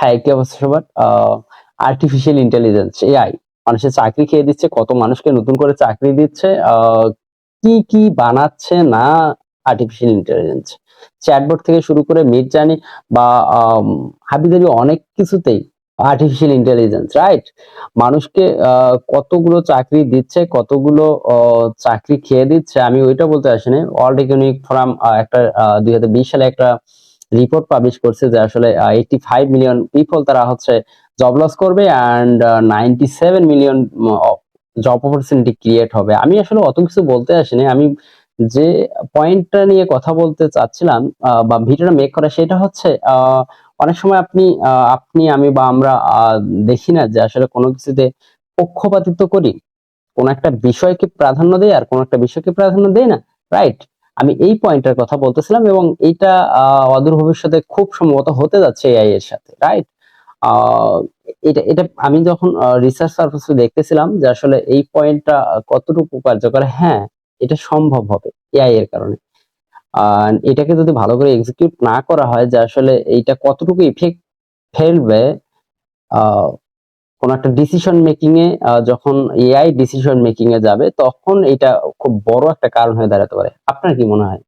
হ্যাঁ, কি অবস্থা সবার? আর্টিফিশিয়াল ইন্টেলিজেন্স এআই মানুষের চাকরি খেয়ে দিচ্ছে, কত মানুষকে নতুন করে চাকরি দিচ্ছে। কি কি বানাচ্ছে না আর্টিফিশিয়াল ইন্টেলিজেন্স। চ্যাটবট থেকে শুরু করে মিড জার্নি বা হাবিজাবি অনেক কিছুতেই আর্টিফিশিয়াল ইন্টেলিজেন্স, রাইট? মানুষকে কতগুলো চাকরি দিচ্ছে, কতগুলো চাকরি খেয়ে দিচ্ছে, আমি ওইটা বলতে আসিনি। ওয়ার্ল্ড ইকোনমিক ফোরাম একটা 2020 সালে একটা রিপোর্ট পাবলিশ করছে যে আসলে 85 মিলিয়ন পিপল তারা হচ্ছে জব লস করবে and 97 million job opportunity create হবে। আমি আসলে অত কিছু বলতে আসিনি। আমি যে পয়েন্টটা নিয়ে কথা বলতে চাচ্ছিলাম বা ভিডিওটা মেক করা, সেটা হচ্ছে অনেক সময় আপনি আমি বা আমরা দেখি না যে আসলে কোনো কিছুতে পক্ষপাতিত্ব করি, কোন একটা বিষয়কে প্রাধান্য দেই আর কোন একটা বিষয়কে প্রাধান্য দেই না, রাইট? আমি এই পয়েন্টের কথা বলতেছিলাম এবং এইটা অদূর ভবিষ্যতে খুব সম্ভবত হতে যাচ্ছে এআই এর সাথে, রাইট? আহ এটা এটা আমি যখন রিসার্চ পারপাসে দেখতেছিলাম যে আসলে এই পয়েন্টটা কতটুকু কার্যকর। হ্যাঁ, এটা সম্ভব হবে এআই এর কারণে। এটাকে যদি ভালো করে এক্সিকিউট না করা হয় যে আসলে এইটা কতটুকু ইফেক্ট ফেলবে কোন একটা ডিসিশন মেকিং এ, যখন এআই ডিসিশন মেকিং এ যাবে তখন এটা খুব বড় একটা কারণ হয়ে দাঁড়াতে পারে। আপনার কি মনে হয়?